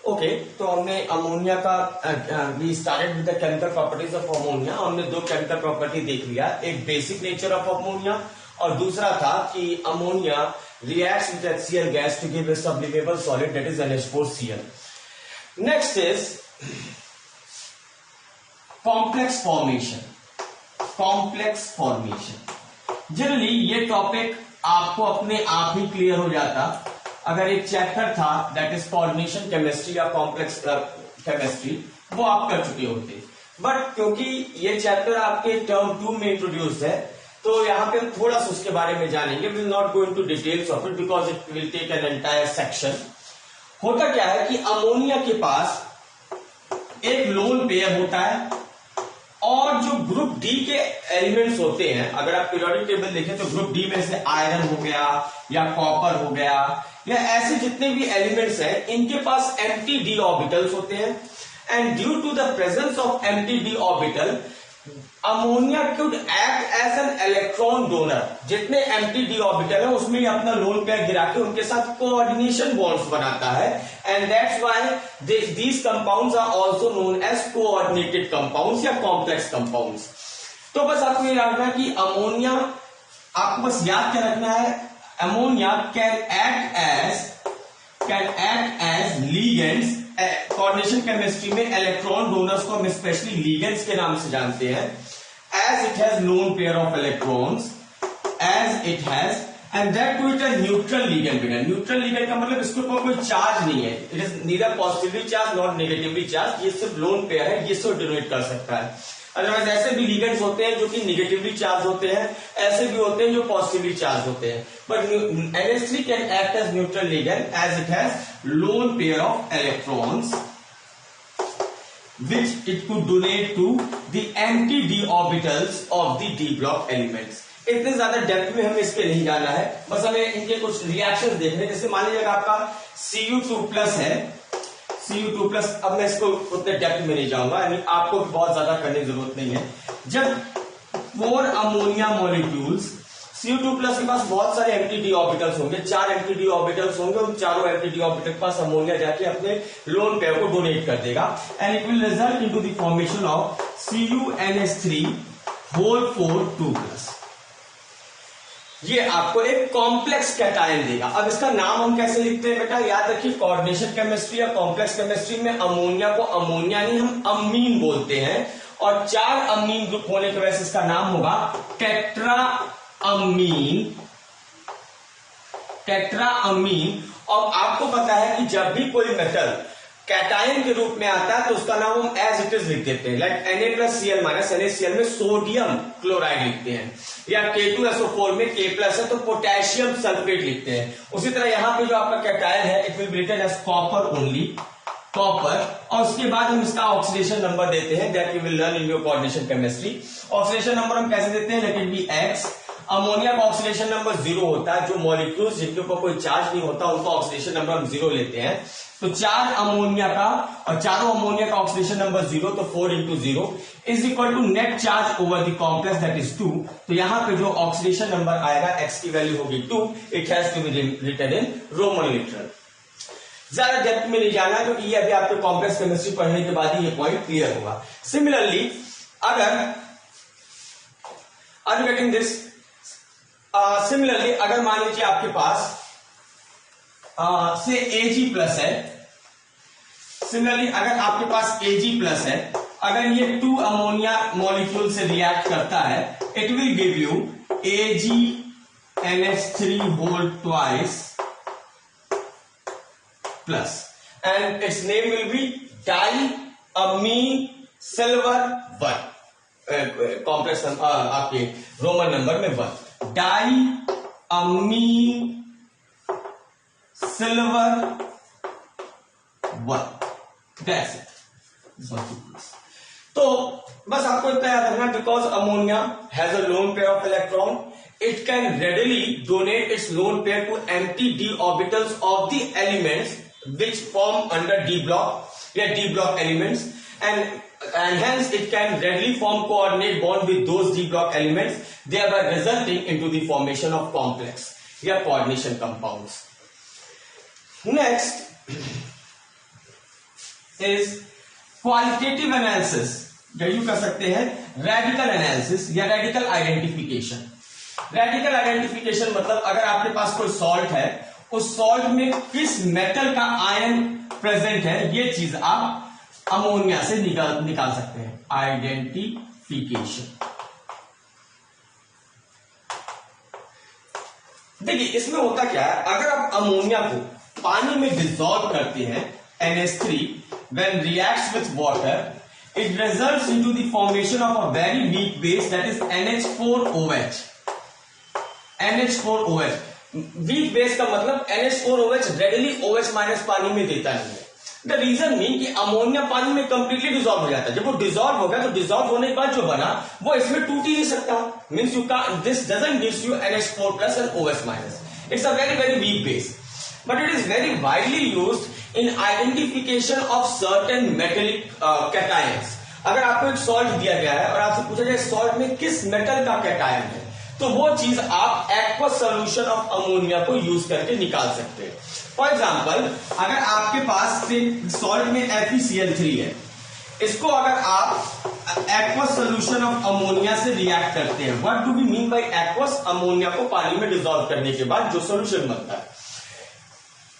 Okay, तो हमने ammonia का we started with the chemical properties of ammonia. हमने दो केमिकल प्रॉपर्टी देख लिया, एक बेसिक नेचर ऑफ अमोनिया और दूसरा था कि ammonia reacts with HCl gas to give a sublimable solid that is NH4Cl। Next is complex formation. Complex formation generally ये टॉपिक आपको अपने आप ही क्लियर हो जाता अगर एक चैप्टर था दैट इज फॉर्मेशन केमिस्ट्री या कॉम्प्लेक्स केमिस्ट्री, वो आप कर चुके होते। बट क्योंकि ये चैप्टर आपके टर्म 2 में इंट्रोड्यूस है, तो यहाँ पे हम थोड़ा सा उसके बारे में जानेंगे। Will not go into details of it because it will take an entire section. होता क्या है कि अमोनिया के पास एक लोन पेयर होता है और जो ग्रुप डी के एलिमेंट्स होते हैं, अगर आप पीरियोडिक टेबल देखें तो ग्रुप डी में से आयरन हो गया या कॉपर हो गया या ऐसे जितने भी एलिमेंट्स हैं, इनके पास एम्प्टी डी ऑर्बिटल्स होते हैं। And due to the presence of empty d orbital, ammonia could act as an electron donor. जितने एम्प्टी डी ऑर्बिटल है उसमें अपना लोन पेयर गिरा के उनके साथ कोऑर्डिनेशन बॉन्ड्स बनाता है। And that's why these compounds are also known as coordinated compounds या कॉम्प्लेक्स कंपाउंड्स। तो बस आपको ये रखना है कि अमोनिया, आपको बस याद क्या रखना है, ammonia can act as ligands. Coordination chemistry में इलेक्ट्रॉन डोनर्स को हम स्पेशली लीगेंड्स के नाम से जानते हैं। As it has lone pair of electrons, as it has and that to it a neutral ligand. Neutral ligand का मतलब इसके ऊपर कोई चार्ज नहीं है, it is neither positively charge not negatively charge. ये सिर्फ लोन पेयर है, ये सिर्फ डोनेट कर सकता है। अदरवाइज ऐसे भी लिगेंड्स होते हैं जो कि निगेटिवली चार्ज होते हैं, ऐसे भी होते हैं जो पॉजिटिवली चार्ज होते हैं। But NH3 can act as neutral ligand as it has lone pair of electrons which it could donate to the empty d orbitals of the d block elements। इतने ज्यादा डेप्थ में हमें इसके नहीं जाना है, बस हमें इनके कुछ रिएक्शंस देखने। जैसे मान लीजिएगा आपका Cu2+ है, Cu2+, अब मैं इसको उतने डेप्थ में नहीं जाऊंगा, यानी आपको बहुत ज्यादा करने की जरूरत नहीं है। जब 4 अमोनिया मॉलिक्यूल्स, Cu2+ के पास बहुत सारे एम्प्टी डी ऑर्बिटल्स होंगे, 4 एम्प्टी डी ऑर्बिटल्स होंगे, उन चारों एम्प्टी डी ऑर्बिटल के पास अमोनिया जाके अपने लोन पेयर को डोनेट कर देगा and it will result into the formation of CuNH3 whole 4 2+। ये आपको एक कॉम्प्लेक्स कैटायन देगा। अब इसका नाम हम कैसे लिखते हैं बेटा, याद रखिए, कोऑर्डिनेशन केमिस्ट्री या कॉम्प्लेक्स केमिस्ट्री में अमोनिया को अमोनिया नहीं, हम अमीन बोलते हैं। और 4 अमीन ग्रुप होने की वजह से इसका नाम होगा टेट्रा अमीन। और आपको पता है कि जब भी कोई मेटल कैटायन के रूप में आता है तो उसका नाम हम एज इट इज लिख देते हैं। लाइक Na+Cl NaCl में सोडियम क्लोराइड लिखते हैं, या K2SO4 में K+ है तो पोटेशियम सल्फेट लिखते हैं। उसी तरह यहां पे जो आपका कैटायन है it will be written as copper only, copper. और उसके बाद हम इसका ऑक्सीडेशन नंबर देते हैं, that you will learn in your coordination chemistry. Oxidation number हम कैसे देते हैं, let it be X। Ammonia का ऑक्सीडेशन नंबर 0 होता है, जो मॉलिक्यूल्स जिनके ऊपर कोई चार्ज नहीं होता उनका ऑक्सीडेशन नंबर हम 0 लेते हैं। तो 4 अमोनिया का और चारों अमोनिया का ऑक्सीडेशन नंबर 0, तो 4 into 0 is equal to net charge over the complex that is 2। तो यहां पे जो ऑक्सीडेशन नंबर आएगा, X की वैल्यू होगी 2। It has to be written in Roman literal. ज्यादा डेप्थ में नहीं जाना है क्योंकि ये अभी आपके कॉम्प्लेक्स केमिस्ट्री पढ़ने के बाद ही ये पॉइंट क्लियर होगा। सिमिलरली अगर गेटिंग दिस, सिमिलरली अगर मान लीजिए आपके पास से Ag+ है, सिमिलरली अगर आपके पास Ag+ है, अगर ये 2 अमोनिया मॉलिक्यूल से रिएक्ट करता है, it will give you AgNH3 whole 2+ and its name will be diamine silver 1। Complex आपके रोमन नंबर में 1, डाइअमीन सिल्वर 1। That's it। तो बस आपको इतना याद रखना, because ammonia has a loan pair of electron, it can readily donate its lone pair to empty d orbitals of the elements which form under d block, D block elements, and hence it can readily form coordinate bond with those d block elements, thereby resulting into the formation of complex या coordination compounds। Next, is qualitative analysis, या यूं कर सकते हैं radical analysis या radical identification. Radical identification मतलब अगर आपके पास कोई सॉल्ट है, उस सॉल्ट में किस मेटल का आयन प्रेजेंट है, ये चीज आप अमोनिया से निकाल सकते हैं। आइडेंटिफिकेशन। देखिए इसमें होता क्या है, अगर आप अमोनिया को पानी में डिसॉल्व करते हैं NH3 when reacts with water, it results into the formation of a very weak base that is NH4OH. NH4OH weak base का मतलब NH4OH रेडली OH माइनस पानी में देता नहीं है। द रीजन मीन कि अमोनिया पानी में कंप्लीटली डिसॉल्व हो जाता है। जब वो डिसॉल्व हो गया तो डिसॉल्व होने के बाद जो बना वो इसमें टूट ही नहीं सकता। Means you can, this doesn't gives you NH4 plus and OH minus. It's a very very weak base, but it is very widely used in identification of certain metallic cations. अगर आपको एक सॉल्ट दिया गया है और आपसे पूछा जाए सॉल्ट में किस मेटल का कैटायन है, तो वो चीज आप एक्वस सॉल्यूशन ऑफ अमोनिया को यूज करके निकाल सकते हैं। फॉर एग्जांपल, अगर आपके पास सॉल्ट में FeCl3 है, इसको अगर आप एक्वस सॉल्यूशन ऑफ अमोनिया से रिएक्ट करते हैं, what do we mean by aqueous? Ammonia को पानी में डिसॉल्व करने के बाद जो सॉल्यूशन बनता है,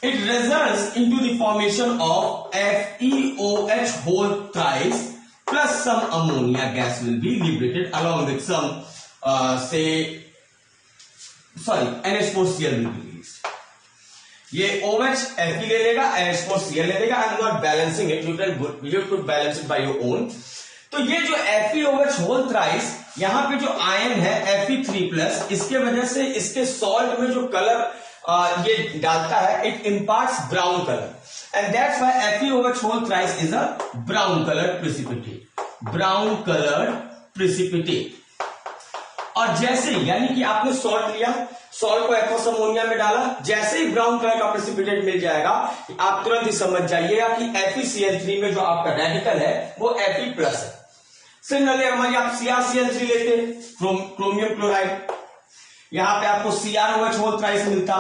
it results into the formation of FeOH whole thrice plus some ammonia gas will be liberated along with some NH4Cl will be released. ये OH Fe ले लेगा, NH4Cl ले लेगा। आई am not balancing it, you could balance it by your own. तो ये जो FeOH whole thrice, यहां पे जो आयन है Fe3+, इसके वजह से इसके सॉल्ट में जो कलर ये डालता है, it imparts brown colour, and that's why FeOH whole thrice is a brown colour precipitate. Brown colour precipitate. और जैसे यानी कि आपने सॉल्ट लिया, सॉल्ट को एक्वस अमोनिया में डाला, जैसे ही ब्राउन कलर का प्रेसिपिटेट मिल जाएगा, आप तुरंत ही समझ जाइएगा कि FeCl3 में जो आपका रेडिकल है वो Fe+ है। सिमिलरली हमारी आप CrCl3 लेते, क्रोमियम क्लोराइड, यहां पे आपको CrOH होल थ्राइस मिलता,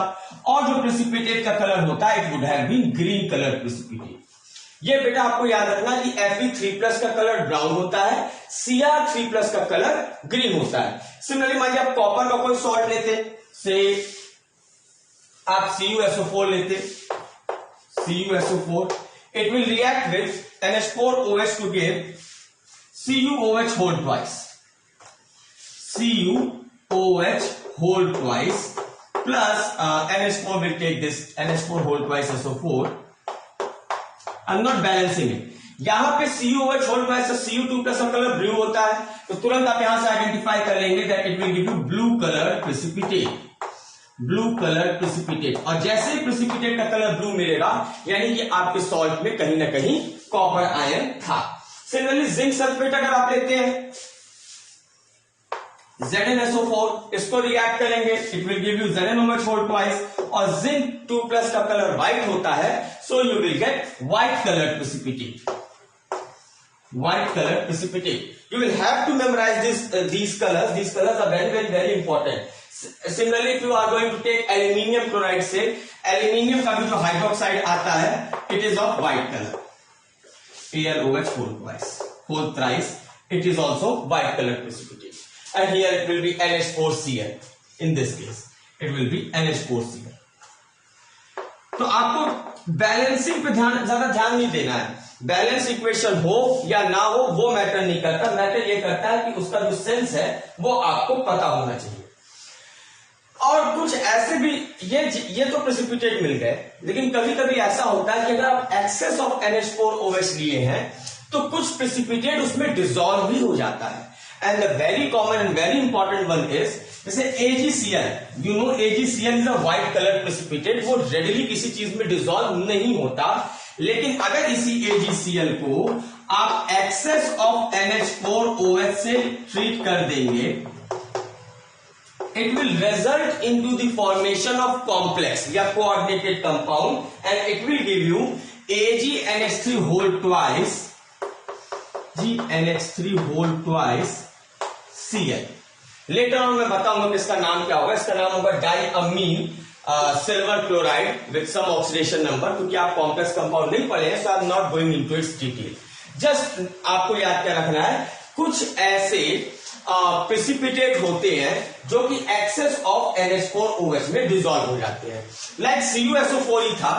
और जो प्रेसिपिटेट का कलर होता है it would have been green colour precipitate. ये बेटा आपको याद रखना कि Fe3+ का कलर ब्राउन होता है, Cr3+ का कलर ग्रीन होता है। सिमिलरली मान लीजिए आप कॉपर का कोई सॉल्ट लेते, से आप CuSO4 लेते, CuSO4, it will react with NH4OH to give CuOH whole twice, CuOH whole twice plus NH4 will take this NH4 whole twice SO4. I'm not balancing it. यहां पे CuOH whole twice Cu2+ का colour blue होता है, तो तुरंत आप यहां से आइडेंटिफाई कर लेंगे that it will give you blue colour precipitate. Blue colour precipitate. और जैसे ही प्रेसिपिटेट का कलर ब्लू मिलेगा, यानी कि आपके सॉल्ट में कहीं ना कहीं कॉपर आयन था। सिमिलरली जिंक सल्फेट अगर आप लेते हैं ZnSO4, इसको रिएक्ट करेंगे, it will give you ZnOH whole twice, और जिंक 2+ का कलर व्हाइट होता है, so you will get white colour precipitate. White color precipitate. You will have to memorize these colors. These colors are very very very important. Similarly, if you are going to take aluminium chloride, से aluminium का भी जो hydroxide आता है, it is of white color. AlOH whole thrice. It is also white color precipitate. And here it will be NH4Cl. In this case, it will be NH4Cl. तो आपको balancing पे ज्यादा ध्यान नहीं देना है। बैलेंस इक्वेशन हो या ना हो वो मैटर नहीं करता, मैटर ये करता है कि उसका जो सेंस है वो आपको पता होना चाहिए। और कुछ ऐसे भी ये तो प्रेसिपिटेट मिल गए, लेकिन कभी कभी ऐसा होता है कि अगर आप एक्सेस ऑफ NH4OH लिए हैं तो कुछ प्रेसिपिटेट उसमें डिसॉल्व भी हो जाता है। And the very common and very important one is जैसे AgCl, you know AgCl is a white colour precipitate, वो रेडली किसी चीज में डिसॉल्व नहीं होता, लेकिन अगर इसी AgCl को आप एक्सेस ऑफ NH4OH से ट्रीट कर देंगे, it will result into the formation of complex या coordinated compound and it will give you AgNH3 whole twice GNH3 whole twice Cl। Later on मैं बताऊंगा कि इसका नाम क्या होगा। इसका नाम होगा diammine silver chloride with some oxidation number, क्योंकि आप कॉम्प्लेक्स कंपाउंड नहीं पढ़े हैं, so I am not going into its detail. Just आपको याद क्या रखना है, कुछ ऐसे प्रेसिपिटेट होते हैं जो कि एक्सेस ऑफ NH4OH में डिसॉल्व हो जाते हैं। लाइक CuSO4 ही था।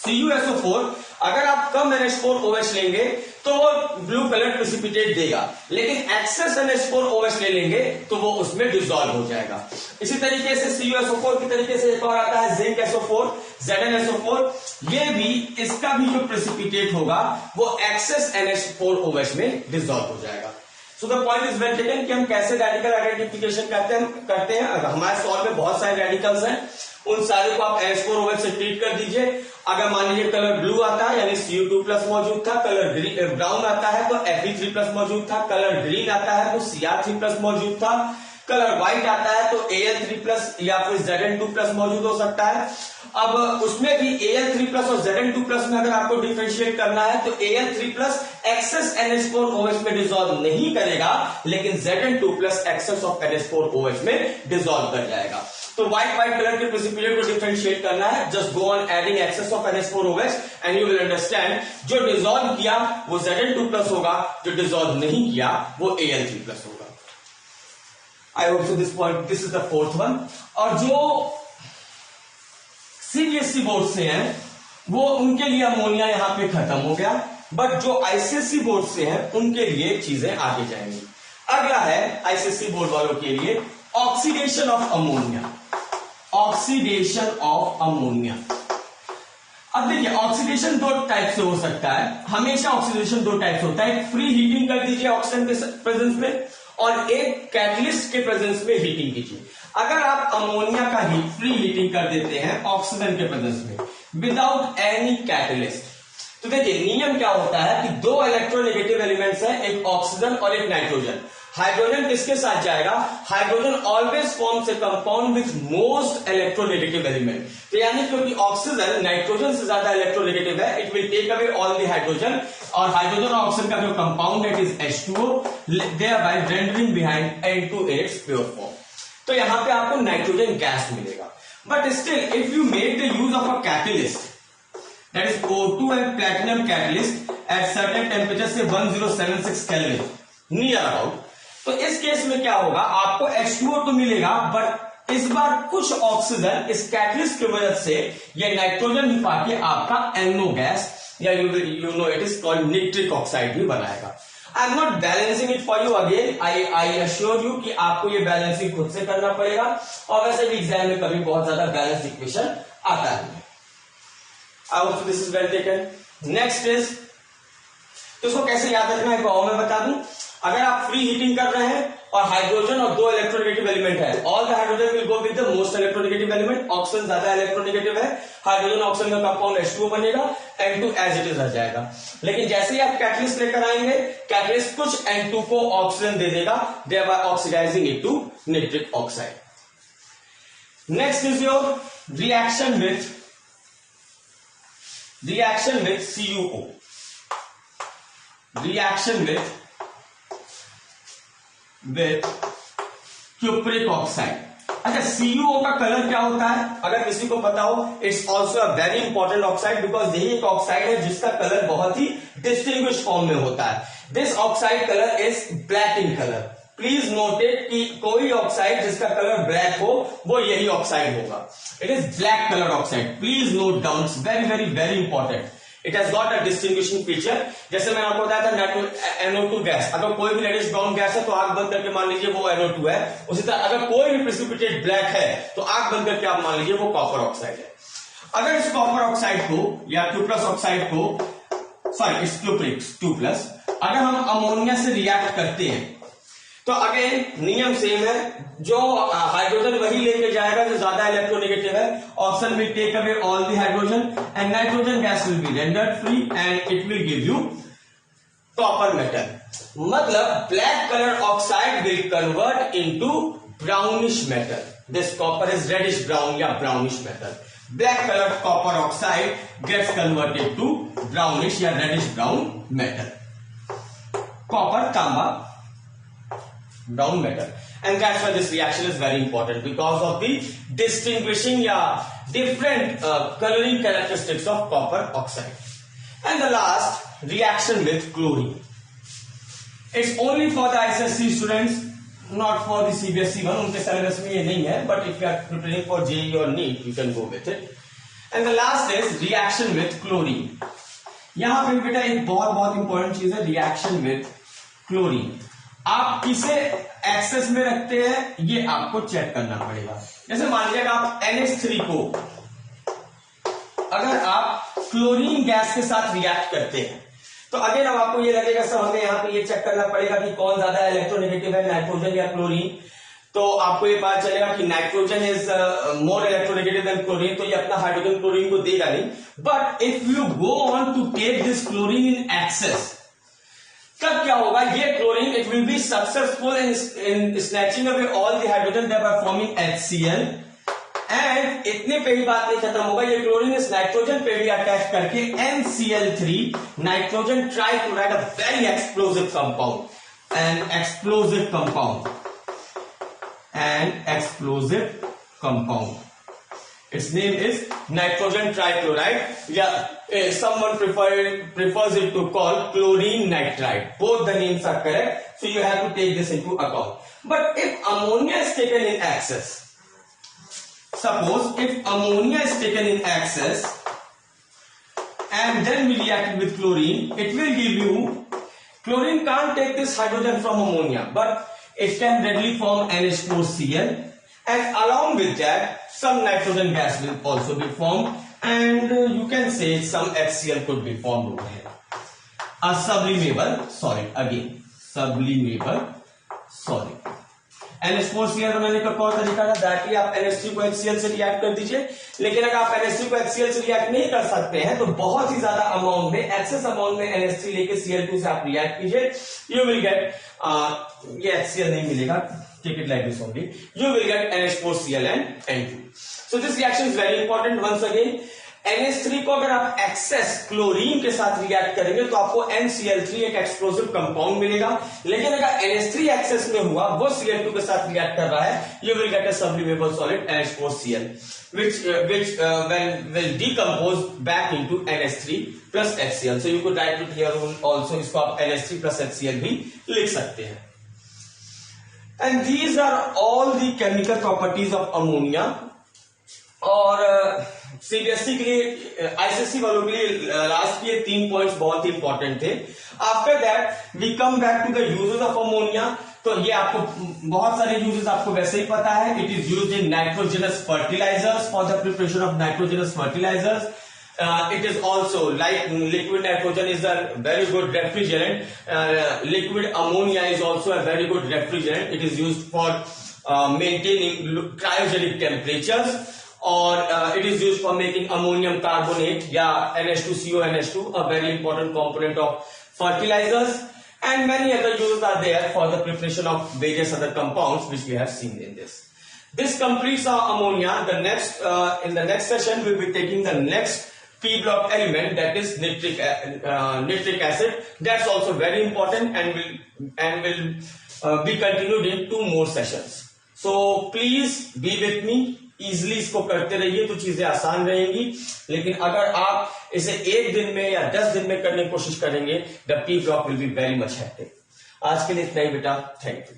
CuSO4 अगर आप कम NH4OH लेंगे तो वो ब्लू कलर प्रेसिपिटेट देगा, लेकिन एक्सेस NH4OH ले लेंगे तो वो उसमें डिसॉल्व हो जाएगा। इसी तरीके से CuSO4 की तरीके से एक और आता है ZnSO4, ZnSO4, ये भी इसका भी जो प्रेसिपिटेट होगा वो एक्सेस NH4OH में डिसॉल्व हो जाएगा। So the point is well taken कि हम कैसे रेडिकल आइडेंटिफिकेशन करते हैं। अगर हमारे सॉल्व में बहुत सारे रेडिकल्स हैं, उन सारे को आप NH4OH से ट्रीट कर दीजिए। अगर मान लीजिए कलर ब्लू आता है यानी Cu2+ मौजूद था, कलर ब्राउन आता है तो Fe3+ मौजूद था, कलर ग्रीन आता है तो Cr3+ मौजूद था, कलर व्हाइट आता है तो Al3+ या फिर Zn2+ मौजूद हो सकता है। अब उसमें भी Al3+ और Zn2+ में अगर आपको डिफरेंशिएट करना है तो Al3+ एक्सेस NH4OH में डिसॉल्व नहीं करेगा, लेकिन Zn2+ एक्सेस ऑफ NH4OH में डिसॉल्व कर जाएगा। तो व्हाइट कलर के प्रेसिपिटेट को डिफरेंशिएट करना है, just go on adding excess of NH4OH and you will understand जो डिसॉल्व किया वो Zn2+ होगा, जो डिसॉल्व नहीं किया वो Al3+ होगा। I hope so this point, this is the fourth one. और जो CBSE बोर्ड से हैं वो उनके लिए अमोनिया यहां पे खत्म हो गया, बट जो ICSE बोर्ड से हैं उनके लिए चीजें आगे जाएंगी। अगला है ICSE बोर्ड वालों के लिए oxidation of ammonia. Oxidation of ammonia, अब देखिए ऑक्सीडेशन दो टाइप से हो सकता है। हमेशा ऑक्सीडेशन दो टाइप से होता है, एक फ्री हीटिंग कर दीजिए ऑक्सीजन के प्रेजेंस में, और एक कैटलिस्ट के प्रेजेंस में हीटिंग कीजिए। अगर आप अमोनिया का फ्री हीटिंग कर देते हैं ऑक्सीजन के प्रेजेंस में विदाउट एनी कैटलिस्ट, तो देखिए नियम क्या होता है कि दो इलेक्ट्रोनेगेटिव एलिमेंट्स हैं, एक ऑक्सीजन और एक नाइट्रोजन। हाइड्रोजन किसके साथ जाएगा? Hydrogen always forms a compound with most electronegative element. तो यानी क्योंकि ऑक्सीजन नाइट्रोजन से ज्यादा इलेक्ट्रोनेगेटिव है, it will take away all the hydrogen, और हाइड्रोजन और ऑक्सीजन का जो कंपाउंड है it is H2O, thereby rendering behind N2 in its pure form। तो यहां पे आपको नाइट्रोजन गैस मिलेगा। But still if you make the use of a catalyst, that is O2 and platinum catalyst at certain temperature से 1076 Kelvin near about, तो इस case में क्या होगा, आपको H2O तो मिलेगा, बट इस बार कुछ ऑक्सीजन इस कैटलिस्ट की वजह से ये नाइट्रोजन ही पाके आपका NO गैस या you know it is called nitric oxide भी बनाएगा। आई am not balancing it for you again, I assure you कि आपको ये बैलेंसिंग खुद से करना पड़ेगा, और वैसे भी एग्जाम में कभी बहुत ज्यादा बैलेंस इक्वेशन आता है। I hope this is well taken. Next is, तो इसको कैसे याद रखना है को मैं बता दूं। अगर आप फ्री हीटिंग कर रहे हैं और हाइड्रोजन और दो इलेक्ट्रोनेगेटिव एलिमेंट है, all the hydrogen will go with the most electronegative element. Oxygen ज्यादा इलेक्ट्रोनेगेटिव है, हाइड्रोजन ऑक्सीजन का कंपाउंड H2O बनेगा, N2 एज इट इज रह जाएगा। लेकिन जैसे ही आप कैटलिस्ट लेकर आएंगे, कैटलिस्ट कुछ N2 को ऑक्सीजन दे देगा, thereby oxidising it to nitric oxide. Next is your reaction with CuO, reaction with cupric oxide। अच्छा, CuO का कलर क्या होता है अगर किसी को पता हो? It's also a very important oxide, because यही एक ऑक्साइड है जिसका कलर बहुत ही डिस्टिंग्विश फॉर्म में होता है। This oxide colour is black in colour. Please noted कि कोई ऑक्साइड जिसका कलर ब्लैक हो वो यही ऑक्साइड होगा। It is black colour oxide, please note down, it's very very very important. It has got a distinguishing feature. जैसे मैंने आपको बताया था NO2 गैस, अगर कोई भी रेडिश ब्राउन गैस है तो आंख बंद करके मान लीजिए वो NO2 है। उसी तरह अगर कोई भी प्रेसिपिटेट ब्लैक है तो आंख बंद करके आप मान लीजिए वो कॉपर ऑक्साइड है। अगर इस कॉपर ऑक्साइड को या क्यूप्रस ऑक्साइड को, सॉरी इट्स क्यूप्रिक 2+, अगर हम अमोनिया से रिएक्ट करते हैं तो अगेन नियम सेम है, जो हाइड्रोजन वही लेके जाएगा जो ज्यादा इलेक्ट्रोनेगेटिव है, oxygen will take away all the hydrogen and nitrogen gas will be rendered free and it will give you copper metal. मतलब black colour oxide will convert into brownish metal. This copper is reddish brown या brownish metal. Black colour copper oxide gets converted to brownish या reddish brown metal. Copper, तांबा brown metal, and that's why this reaction is very important because of the distinguishing different coloring characteristics of copper oxide. And the last reaction with chlorine. It's only for the ISSC students, not for the CBSE one. उनके syllabus में ये नहीं है, but if you are preparing for JEE or NEET, you can go with it. And the last is reaction with chlorine. यहाँ पे बेटा एक बहुत इंपॉर्टेंट चीज है, रिएक्शन विथ क्लोरीन. आप किसे एक्सेस में रखते हैं ये आपको चेक करना पड़ेगा. जैसे मान लीजिएगा आप NH3 को अगर आप क्लोरीन गैस के साथ रिएक्ट करते हैं तो अगेन अब आपको ये लगेगा सर हमें यहाँ पे ये चेक करना पड़ेगा कि कौन ज्यादा इलेक्ट्रोनेगेटिव है, नाइट्रोजन या क्लोरीन. तो आपको ये पता चलेगा कि nitrogen is more electronegative than chlorine, तो ये अपना हाइड्रोजन क्लोरीन को देगा नहीं. But if you go on to take this chlorine in excess, तब क्या होगा, ये chlorine it will be successful in snatching away all the hydrogen by forming HCl. And इतने पे ही बात नहीं खत्म होगा, ये क्लोरीन इस नाइट्रोजन पे भी अटैच करके NCl3 nitrogen trichloride, a very explosive compound, an explosive compound. Its name is nitrogen trichloride. Someone prefers it to call chlorine nitride. Both the names are correct, so you have to take this into account. But if ammonia is taken in excess, suppose if ammonia is taken in excess and then we react with chlorine, it will give you, chlorine can't take this hydrogen from ammonia, but it can readily form NH4Cl, and along with that some nitrogen gas will also be formed, and you can say some HCl could be formed over here. A sublimable solid, again sublimable solid. NH4Cl बनाने का कौन तरीका था, that आप NH3 को HCl से react कर दीजिए. लेकिन अगर आप NH3 को HCl से रिएक्ट नहीं कर सकते हैं तो बहुत ही ज्यादा अमाउंट में, एक्सेस अमाउंट में NH3 लेके Cl2 से आप रिएक्ट कीजिए. यू विल गेट, ये HCl नहीं मिलेगा, take it like this only, you will get NH4Cl and N2. So this reaction is very important. Once again, NH3 को अगर आप एक्सेस क्लोरीन के साथ रिएक्ट करेंगे तो आपको NCl3 एक एक्सप्लोसिव कंपाउंड मिलेगा. लेकिन अगर NH3 एक्सेस में हुआ, वो Cl2 के साथ रिएक्ट कर रहा है, you will get a sublimable solid NH4Cl, which will decompose back into NH3 plus HCl. So you could write it here also, इसको आप NH3 plus HCl भी लिख सकते हैं. And these are all the chemical properties of ammonia. और CBSE के लिए, ICSE वालों के लिए लास्ट के 3 पॉइंट्स बहुत ही इंपॉर्टेंट थे. After that we come back to the uses of ammonia. तो ये आपको बहुत सारे यूजेस आपको वैसे ही पता है. It is used in nitrogenous fertilisers, for the preparation of nitrogenous fertilisers. It is also like liquid nitrogen is a very good refrigerant. Liquid ammonia is also a very good refrigerant. It is used for maintaining cryogenic temperatures, or it is used for making ammonium carbonate, NH2CO, NH2, a very important component of fertilizers. And many other uses are there for the preparation of various other compounds which we have seen in this. This completes our ammonia. In the next session we will be taking the next P block element, that is nitric acid. That's also very important and will be continued in 2 more sessions. So please be with me. Easily इसको करते रहिए तो चीजें आसान रहेंगी. लेकिन अगर आप इसे 1 दिन में या 10 दिन में करने की कोशिश करेंगे, the P block will be very much hectic. आज के लिए इतना ही बेटा. Thank you.